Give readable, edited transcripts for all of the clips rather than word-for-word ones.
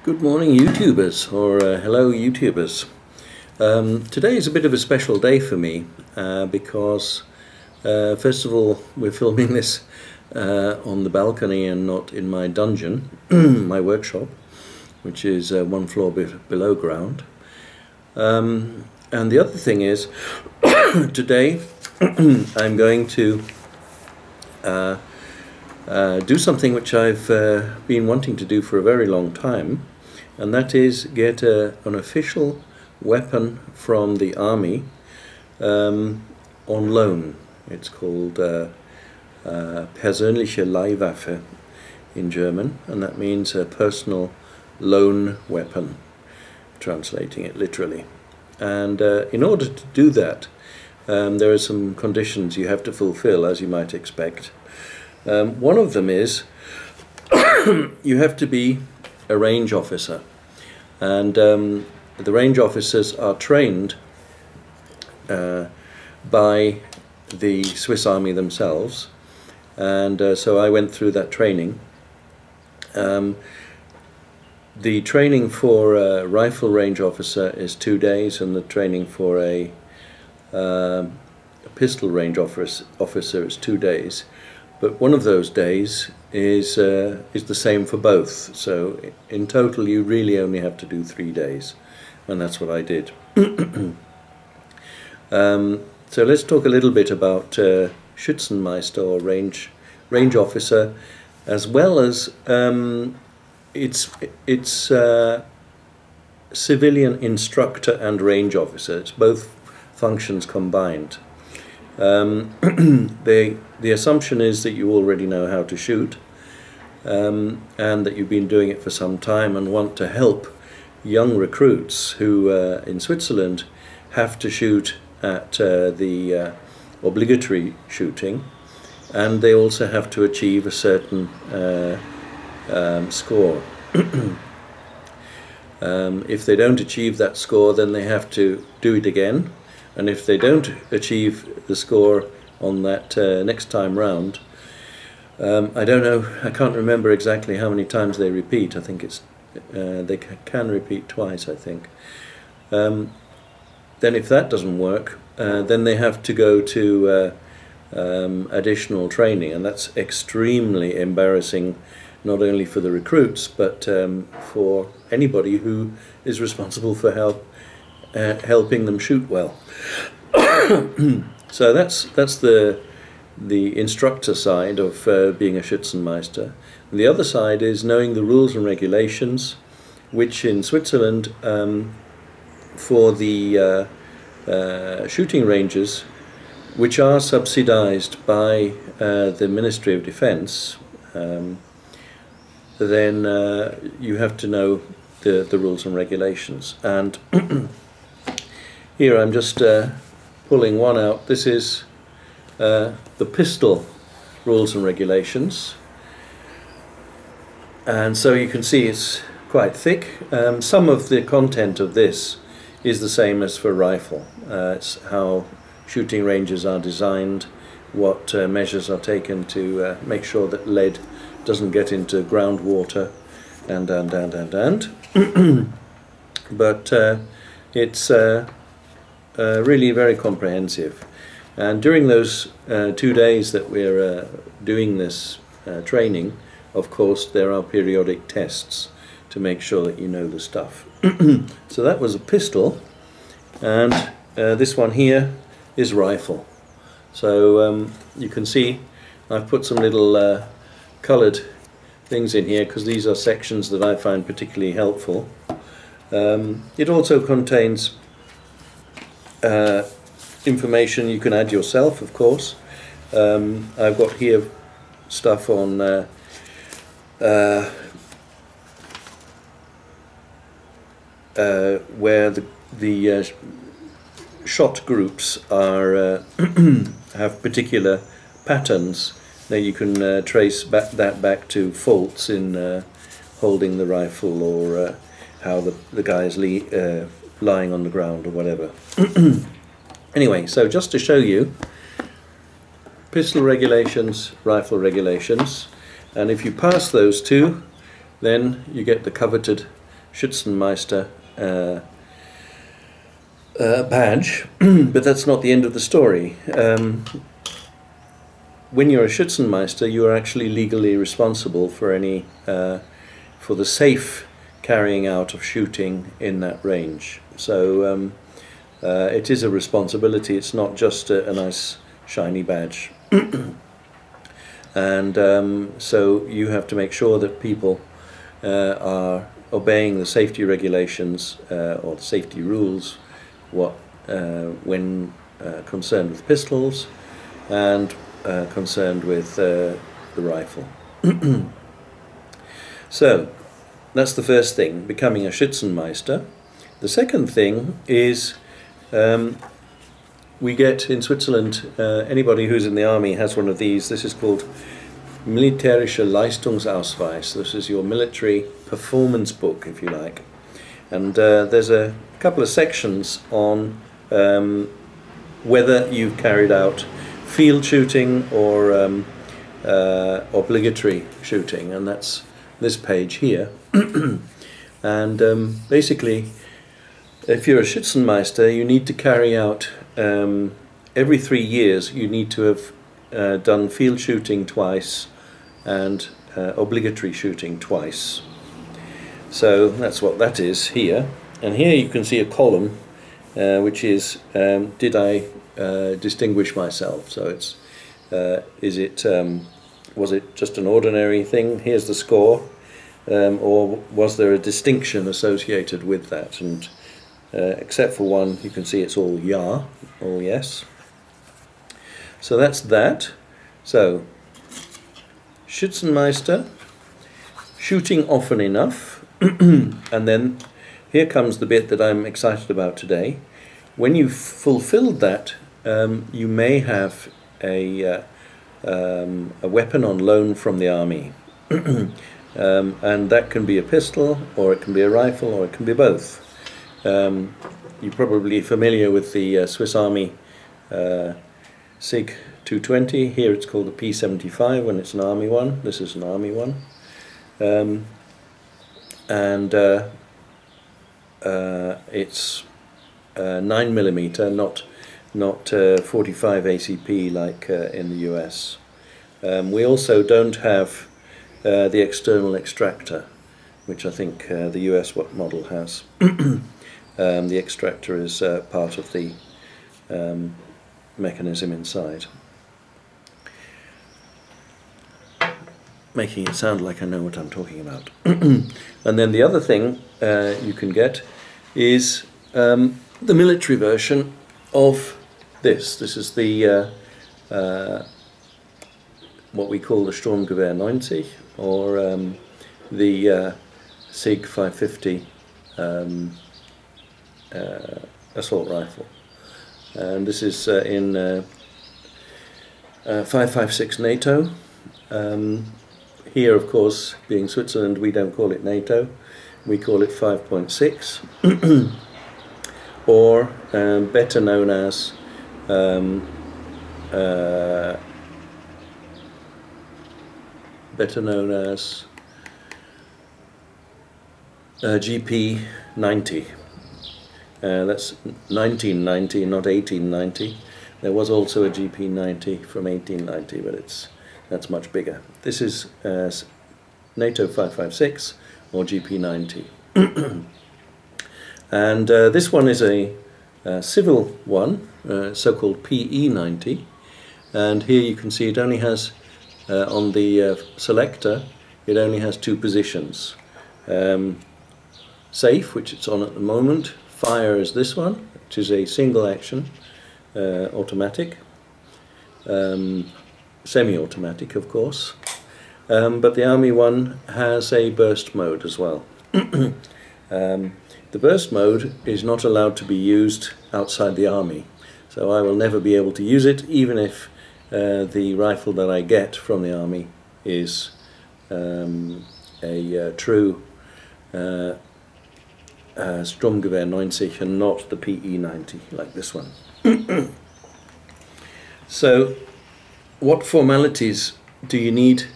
Good morning, YouTubers, or hello, YouTubers. Today is a bit of a special day for me because, first of all, we're filming this on the balcony and not in my dungeon, my workshop, which is one floor below ground. And the other thing is, today I'm going to do something which I've been wanting to do for a very long time, and that is get an official weapon from the army on loan. It's called persönliche Leihwaffe in German, and that means a personal loan weapon, translating it literally. And in order to do that, there are some conditions you have to fulfill, as you might expect. One of them is you have to be a range officer, and the range officers are trained by the Swiss Army themselves, and so I went through that training. The training for a rifle range officer is 2 days, and the training for a pistol range officer is 2 days. But one of those days is the same for both. So in total, you really only have to do 3 days, and that's what I did. So let's talk a little bit about Schützenmeister, or range officer, as well as it's civilian instructor and range officer. It's both functions combined. The assumption is that you already know how to shoot, and that you've been doing it for some time and want to help young recruits who in Switzerland have to shoot at the obligatory shooting, and they also have to achieve a certain score. If they don't achieve that score, then they have to do it again. And if they don't achieve the score on that next time round, I don't know, I can't remember exactly how many times they repeat. I think it's they can repeat twice, I think. Then if that doesn't work, then they have to go to additional training, and that's extremely embarrassing, not only for the recruits, but for anybody who is responsible for helping them shoot well. So that's the instructor side of being a Schützenmeister. And the other side is knowing the rules and regulations, which in Switzerland, for the shooting ranges, which are subsidized by the Ministry of Defense, then you have to know the rules and regulations. And here I'm just pulling one out. This is the pistol rules and regulations, and so you can see it's quite thick. Some of the content of this is the same as for rifle. It's how shooting ranges are designed, what measures are taken to make sure that lead doesn't get into groundwater, and. But it's really very comprehensive. And during those 2 days that we're doing this training, of course, there are periodic tests to make sure that you know the stuff. So that was a pistol, and this one here is rifle. So you can see I've put some little coloured things in here because these are sections that I find particularly helpful. It also contains information you can add yourself, of course. I've got here stuff on where the shot groups are have particular patterns. Now you can trace that back to faults in holding the rifle, or how the guy is lying on the ground or whatever. Anyway, so just to show you, pistol regulations, rifle regulations, and if you pass those two, then you get the coveted Schützenmeister badge, but that's not the end of the story. When you're a Schützenmeister, you are actually legally responsible for any for the safe carrying out of shooting in that range. So it is a responsibility. It's not just a nice shiny badge. And so you have to make sure that people are obeying the safety regulations or the safety rules when concerned with pistols and concerned with the rifle. So that's the first thing, becoming a Schützenmeister. The second thing is we get in Switzerland, anybody who's in the army has one of these. This is called Militärischer Leistungsausweis. This is your military performance book, if you like. And there's a couple of sections on whether you've carried out field shooting or obligatory shooting, and that's this page here. And basically, if you're a Schützenmeister, you need to carry out every 3 years you need to have done field shooting twice and obligatory shooting twice. So that's what that is here. And here you can see a column which is did I distinguish myself? So it's was it just an ordinary thing? Here's the score, or was there a distinction associated with that? And except for one, you can see it's all ja, all yes. So that's that. So Schützenmeister, shooting often enough, and then here comes the bit that I'm excited about today. When you've fulfilled that, you may have a weapon on loan from the army. And that can be a pistol, or it can be a rifle, or it can be both. You're probably familiar with the Swiss Army Sig 220. Here it's called the P75 when it's an army one. This is an army one. It's 9mm, not 45 ACP like in the US. We also don't have the external extractor, which I think the US model has. The extractor is part of the mechanism inside, making it sound like I know what I'm talking about. And then the other thing you can get is the military version of this. This is the what we call the Stgw 90, or the Sig 550 assault rifle. And this is in 556 NATO. Here, of course, being Switzerland, we don't call it NATO, we call it 5.6, or better known as GP 90. That's 1990, not 1890. There was also a GP 90 from 1890, but that's much bigger. This is NATO 556 or GP 90. And this one is a civil one, so-called PE 90. And here you can see it only has, on the selector, it only has 2 positions. Safe, which it's on at the moment. Fire is this one, which is a single action, automatic, semi-automatic of course, but the army one has a burst mode as well. The burst mode is not allowed to be used outside the army, so I will never be able to use it, even if the rifle that I get from the army is a true Stgw 90 and not the PE 90 like this one. So what formalities do you need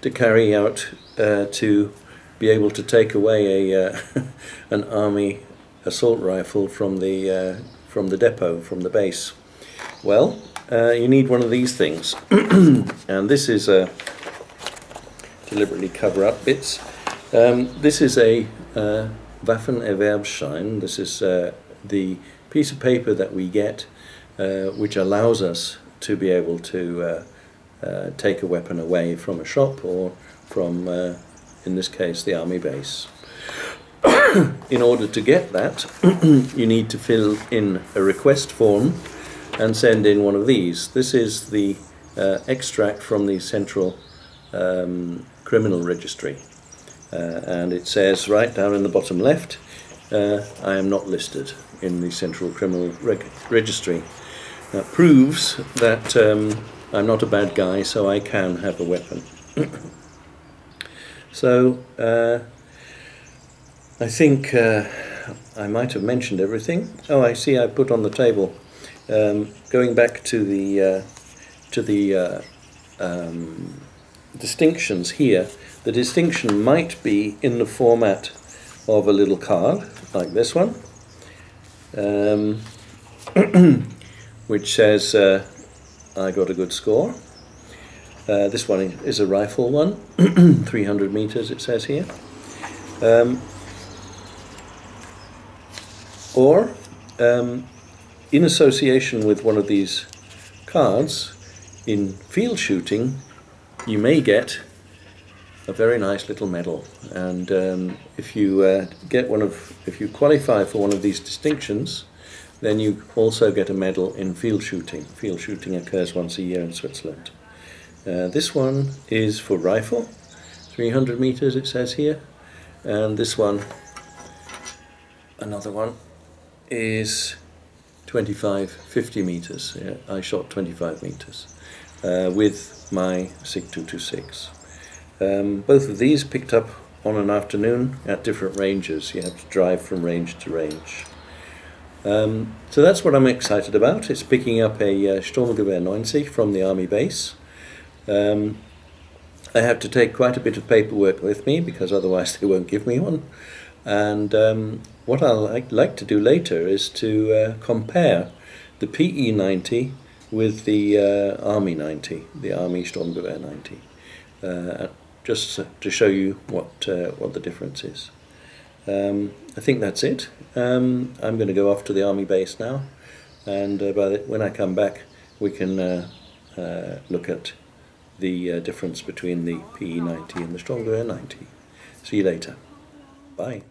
to carry out to be able to take away a an army assault rifle from the depot, from the base? Well, you need one of these things, and this is deliberately cover up bits. This is a Waffenerwerbsschein. This is the piece of paper that we get, which allows us to be able to take a weapon away from a shop or from, in this case, the army base. In order to get that, you need to fill in a request form and send in one of these. This is the extract from the Central Criminal Registry, and it says right down in the bottom left, I am not listed in the Central Criminal Registry. That proves that I'm not a bad guy, so I can have a weapon. So I think I might have mentioned everything. Oh, I see I put on the table, going back to the distinctions here. The distinction might be in the format of a little card, like this one, which says I got a good score. This one is a rifle one, 300 meters it says here. Or in association with one of these cards, in field shooting, you may get a very nice little medal. And if you if you qualify for one of these distinctions, then you also get a medal in field shooting. Field shooting occurs once a year in Switzerland. This one is for rifle, 300 meters it says here, and this one, another one, is 50 meters. Yeah, I shot 25 meters with my Stgw. Both of these picked up on an afternoon at different ranges. You have to drive from range to range. So that's what I'm excited about. It's picking up a Stgw 90 from the army base. I have to take quite a bit of paperwork with me because otherwise they won't give me one. And what I'd like to do later is to compare the PE 90 with the Army 90, the Army Stgw 90, just to show you what the difference is. I think that's it. I'm going to go off to the army base now, and when I come back we can look at the difference between the PE 90 and the Stgw 90. See you later. Bye.